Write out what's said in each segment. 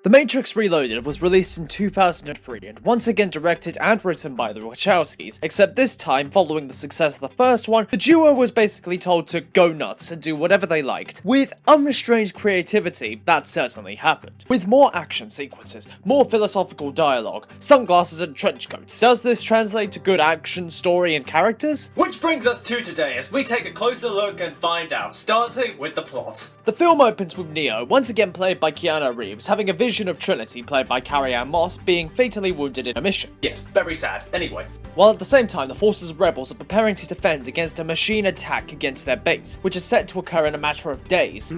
The Matrix Reloaded was released in 2003 and once again directed and written by the Wachowskis, except this time, following the success of the first one, the duo was basically told to go nuts and do whatever they liked. With unrestrained creativity, that certainly happened. With more action sequences, more philosophical dialogue, sunglasses and trench coats, does this translate to good action, story and characters? Which brings us to today as we take a closer look and find out, starting with the plot. The film opens with Neo, once again played by Keanu Reeves, having a vision of Trinity, played by Carrie-Anne Moss, being fatally wounded in a mission. Yes, very sad. Anyway. While at the same time, the forces of rebels are preparing to defend against a machine attack against their base, which is set to occur in a matter of days.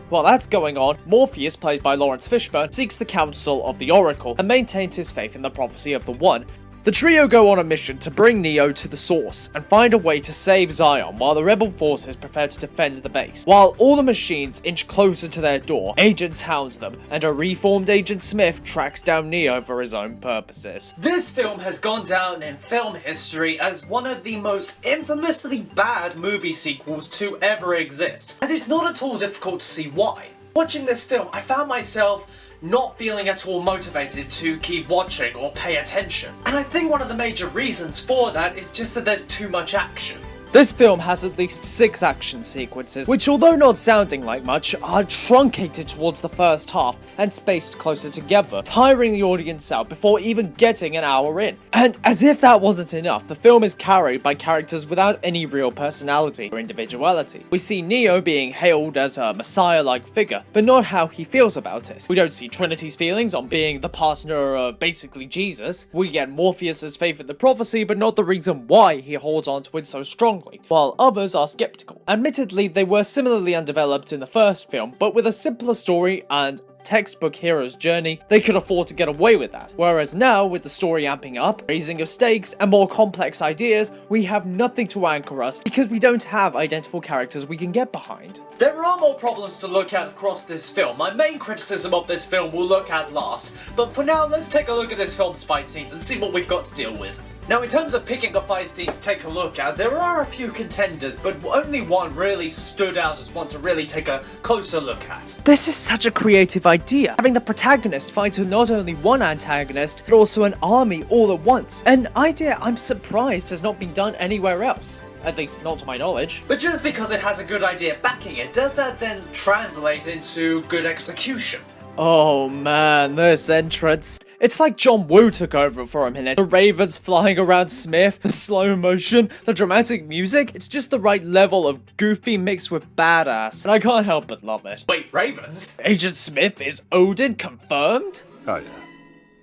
While that's going on, Morpheus, played by Lawrence Fishburne, seeks the counsel of the Oracle and maintains his faith in the prophecy of the One. The trio go on a mission to bring Neo to the source and find a way to save Zion while the rebel forces prepare to defend the base. While all the machines inch closer to their door, agents hound them, and a reformed Agent Smith tracks down Neo for his own purposes. This film has gone down in film history as one of the most infamously bad movie sequels to ever exist, and it's not at all difficult to see why. Watching this film, I found myself not feeling at all motivated to keep watching or pay attention. And I think one of the major reasons for that is just that there's too much action. This film has at least 6 action sequences, which although not sounding like much, are truncated towards the first half and spaced closer together, tiring the audience out before even getting an hour in. And as if that wasn't enough, the film is carried by characters without any real personality or individuality. We see Neo being hailed as a messiah-like figure, but not how he feels about it. We don't see Trinity's feelings on being the partner of basically Jesus. We get Morpheus's faith in the prophecy, but not the reason why he holds on to it so strongly, while others are skeptical. Admittedly, they were similarly undeveloped in the first film, but with a simpler story and textbook hero's journey, they could afford to get away with that. Whereas now, with the story amping up, raising of stakes, and more complex ideas, we have nothing to anchor us because we don't have identical characters we can get behind. There are more problems to look at across this film. My main criticism of this film we'll look at last, but for now, let's take a look at this film's fight scenes and see what we've got to deal with. Now, in terms of picking a fight scene to take a look at, there are a few contenders, but only one really stood out as one to really take a closer look at. This is such a creative idea, having the protagonist fight not only one antagonist, but also an army all at once. An idea I'm surprised has not been done anywhere else. At least, not to my knowledge. But just because it has a good idea backing it, does that then translate into good execution? Oh man, this entrance. It's like John Woo took over for a minute. The ravens flying around Smith, the slow motion, the dramatic music. It's just the right level of goofy mixed with badass, and I can't help but love it. Wait, ravens? Agent Smith is Odin confirmed? Oh yeah,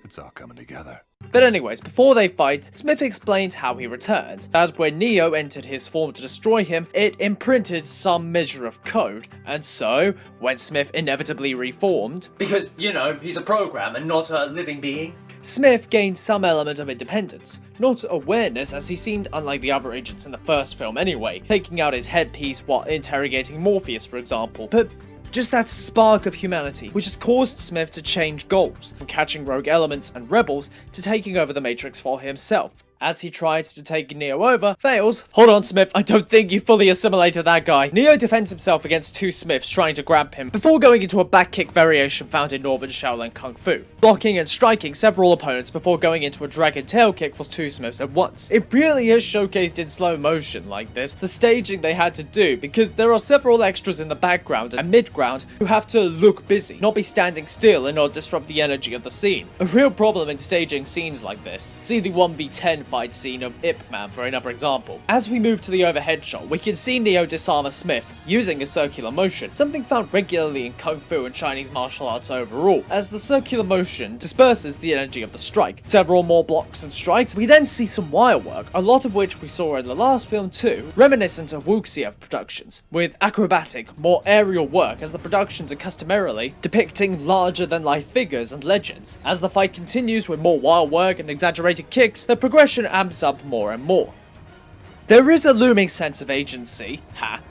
it's all coming together. But anyways, before they fight, Smith explains how he returned. As when Neo entered his form to destroy him, it imprinted some measure of code, and so, when Smith inevitably reformed, because, you know, he's a program and not a living being, Smith gained some element of independence, not awareness as he seemed unlike the other agents in the first film anyway, taking out his headpiece while interrogating Morpheus for example, but just that spark of humanity, which has caused Smith to change goals, from catching rogue elements and rebels to taking over the Matrix for himself. As he tries to take Neo over, fails. Hold on, Smith, I don't think you fully assimilated that guy. Neo defends himself against 2 Smiths trying to grab him, before going into a back kick variation found in Northern Shaolin Kung Fu, blocking and striking several opponents before going into a dragon tail kick for 2 Smiths at once. It really is showcased in slow motion like this, the staging they had to do, because there are several extras in the background and mid-ground who have to look busy, not be standing still and not disrupt the energy of the scene. A real problem in staging scenes like this. See the 1v10 fight scene of Ip Man for another example. As we move to the overhead shot, we can see Neo disarm a Smith using a circular motion, something found regularly in Kung Fu and Chinese martial arts overall. As the circular motion disperses the energy of the strike, several more blocks and strikes, we then see some wire work, a lot of which we saw in the last film too, reminiscent of Wuxia productions, with acrobatic, more aerial work as the productions are customarily depicting larger than life figures and legends. As the fight continues with more wire work and exaggerated kicks, the progression amps up more and more. There is a looming sense of agency,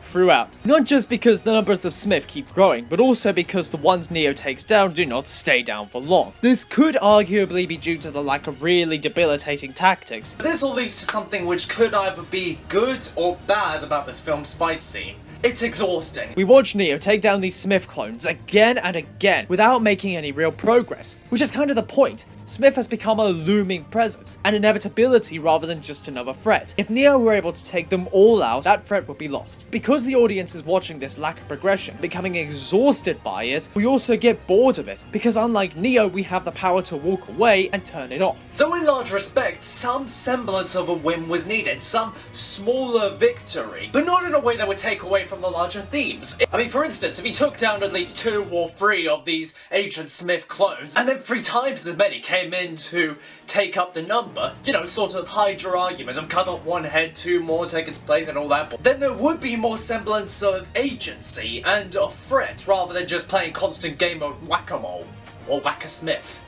throughout. Not just because the numbers of Smith keep growing, but also because the ones Neo takes down do not stay down for long. This could arguably be due to the lack of really debilitating tactics. This all leads to something which could either be good or bad about this film's fight scene. It's exhausting. We watch Neo take down these Smith clones again and again without making any real progress, which is kind of the point. Smith has become a looming presence, an inevitability rather than just another threat. If Neo were able to take them all out, that threat would be lost. Because the audience is watching this lack of progression, becoming exhausted by it, we also get bored of it, because unlike Neo, we have the power to walk away and turn it off. So in large respects, some semblance of a win was needed, some smaller victory, but not in a way that would take away from the larger themes. I mean, for instance, if he took down at least 2 or 3 of these Agent Smith clones, and then 3 times as many came in to take up the number, you know, sort of Hydra argument of cut off 1 head, 2 more take its place and all that, then there would be more semblance of agency and a threat rather than just playing constant game of whack-a-mole, or whack-a-smith,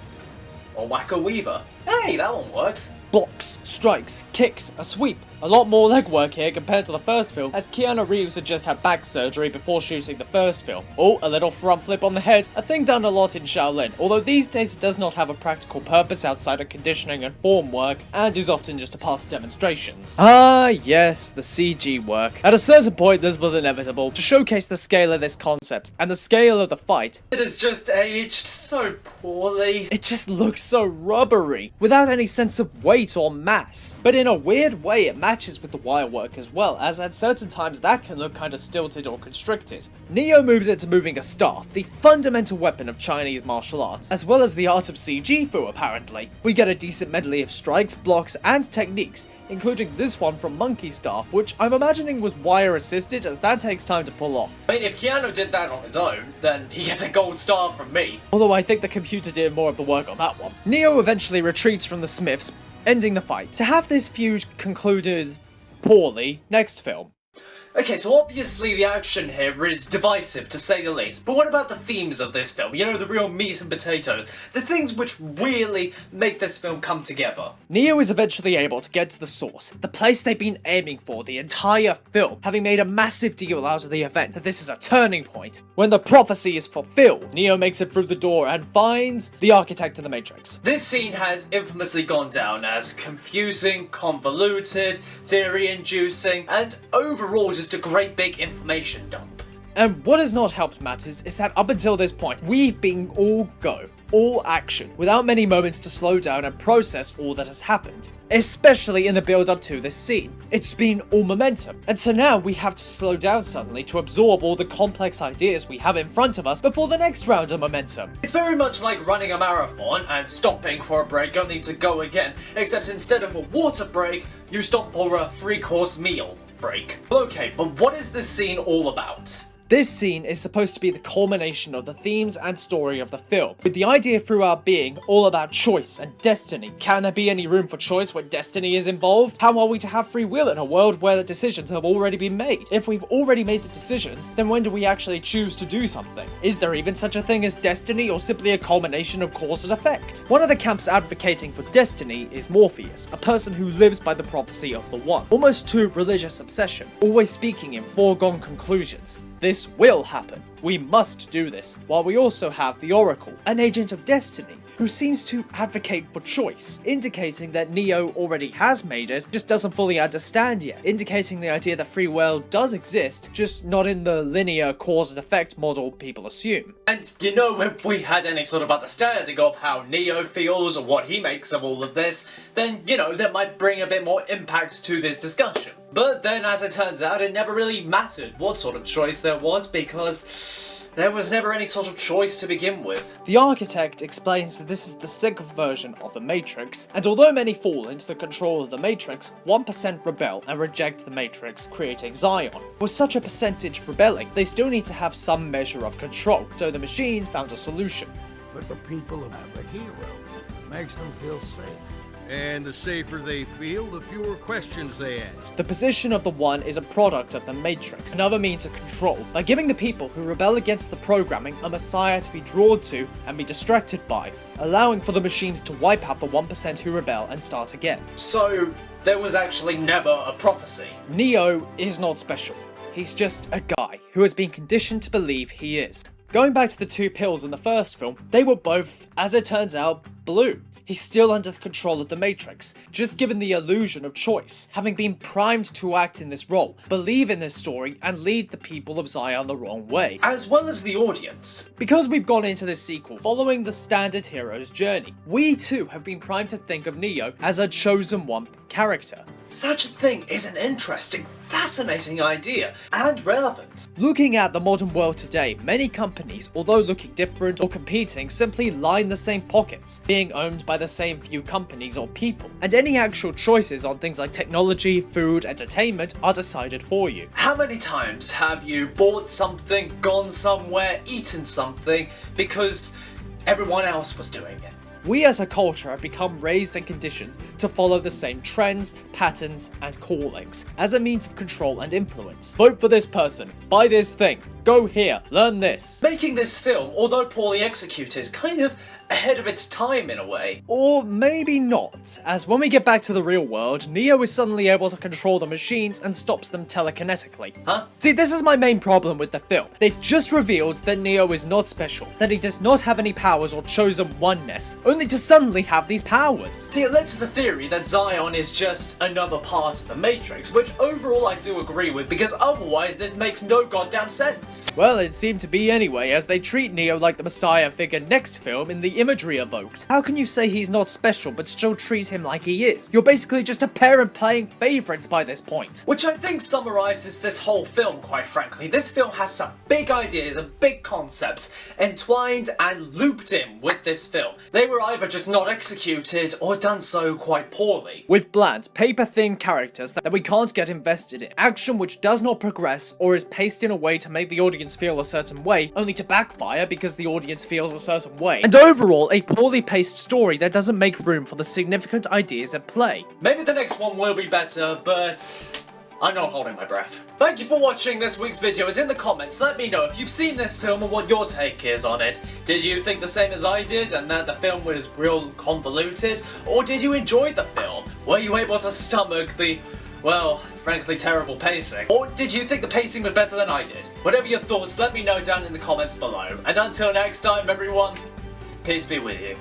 or whack-a-weaver. Hey, that one works. Blocks, strikes, kicks, a sweep. A lot more legwork here compared to the first film, as Keanu Reeves had just had back surgery before shooting the first film. Oh, a little front flip on the head, a thing done a lot in Shaolin, although these days it does not have a practical purpose outside of conditioning and form work, and is often just a past demonstrations. Ah yes, the CG work. At a certain point this was inevitable, to showcase the scale of this concept, and the scale of the fight. It has just aged so poorly. It just looks so rubbery, without any sense of weight or mass. But in a weird way it matches with the wire work as well, as at certain times that can look kind of stilted or constricted. Neo moves it to moving a staff, the fundamental weapon of Chinese martial arts, as well as the art of CG fu apparently. We get a decent medley of strikes, blocks, and techniques, including this one from Monkey Staff, which I'm imagining was wire assisted, as that takes time to pull off. I mean, if Keanu did that on his own, then he gets a gold star from me. Although I think the computer did more of the work on that one. Neo eventually retreats from the Smiths, ending the fight, to have this feud concluded poorly next film. Okay, so obviously the action here is divisive, to say the least, but what about the themes of this film? You know, the real meat and potatoes, the things which really make this film come together. Neo is eventually able to get to the source, the place they've been aiming for the entire film, having made a massive deal out of the event that this is a turning point. When the prophecy is fulfilled, Neo makes it through the door and finds the architect of the Matrix. This scene has infamously gone down as confusing, convoluted, theory-inducing, and overall just a great big information dump. And what has not helped matters is that up until this point, we've been all go, all action, without many moments to slow down and process all that has happened. Especially in the build up to this scene. It's been all momentum, and so now we have to slow down suddenly to absorb all the complex ideas we have in front of us before the next round of momentum. It's very much like running a marathon and stopping for a break only to go again, except instead of a water break, you stop for a 3-course meal break. Okay, but what is this scene all about? This scene is supposed to be the culmination of the themes and story of the film, with the idea throughout being all about choice and destiny. Can there be any room for choice when destiny is involved? How are we to have free will in a world where the decisions have already been made? If we've already made the decisions, then when do we actually choose to do something? Is there even such a thing as destiny, or simply a culmination of cause and effect? One of the camps advocating for destiny is Morpheus, a person who lives by the prophecy of the One, almost to religious obsession, always speaking in foregone conclusions. This will happen. We must do this, while we also have the Oracle, an agent of destiny, who seems to advocate for choice, indicating that Neo already has made it, just doesn't fully understand yet, indicating the idea that free will does exist, just not in the linear cause and effect model people assume. And you know, if we had any sort of understanding of how Neo feels or what he makes of all of this, then, you know, that might bring a bit more impact to this discussion. But then, as it turns out, it never really mattered what sort of choice there was, because there was never any sort of choice to begin with. The architect explains that this is the second version of the Matrix, and although many fall into the control of the Matrix, 1% rebel and reject the Matrix, creating Zion. With such a percentage rebelling, they still need to have some measure of control, so the machines found a solution. But the people have a hero. Makes them feel safe. And the safer they feel, the fewer questions they ask. The position of the One is a product of the Matrix, another means of control, by giving the people who rebel against the programming a messiah to be drawn to and be distracted by, allowing for the machines to wipe out the 1% who rebel and start again. So, there was actually never a prophecy. Neo is not special. He's just a guy who has been conditioned to believe he is. Going back to the 2 pills in the first film, they were both, as it turns out, blue. he's still under the control of the Matrix, just given the illusion of choice, having been primed to act in this role, believe in this story, and lead the people of Zion the wrong way. As well as the audience. Because we've gone into this sequel following the standard hero's journey, we too have been primed to think of Neo as a chosen one character. Such a thing is an interesting, fascinating idea, and relevant. Looking at the modern world today, many companies, although looking different or competing, simply line the same pockets, being owned by the same few companies or people, and any actual choices on things like technology, food, entertainment are decided for you. How many times have you bought something, gone somewhere, eaten something, because everyone else was doing it? We as a culture have become raised and conditioned to follow the same trends, patterns, and callings as a means of control and influence. Vote for this person, buy this thing, go here, learn this. Making this film, although poorly executed, is kind of ahead of its time in a way. Or maybe not, as when we get back to the real world, Neo is suddenly able to control the machines and stops them telekinetically. Huh? See, this is my main problem with the film. They've just revealed that Neo is not special, that he does not have any powers or chosen oneness, only to suddenly have these powers. See, it led to the theory that Zion is just another part of the Matrix, which overall I do agree with, because otherwise this makes no goddamn sense. Well, it seemed to be anyway, as they treat Neo like the Messiah figure next film in the imagery evoked. How can you say he's not special but still treat him like he is? You're basically just a parent playing favorites by this point. Which I think summarizes this whole film, quite frankly. This film has some big ideas and big concepts entwined and looped in with this film. They were either just not executed or done so quite poorly. With bland, paper-thin characters that we can't get invested in, action which does not progress or is paced in a way to make the audience feel a certain way, only to backfire because the audience feels a certain way, and overall a poorly paced story that doesn't make room for the significant ideas at play. Maybe the next one will be better, but I'm not holding my breath. Thank you for watching this week's video, and in the comments let me know if you've seen this film and what your take is on it. Did you think the same as I did and that the film was real convoluted? Or did you enjoy the film? Were you able to stomach the, well, frankly terrible pacing? Or did you think the pacing was better than I did? Whatever your thoughts, let me know down in the comments below. And until next time everyone, peace be with you.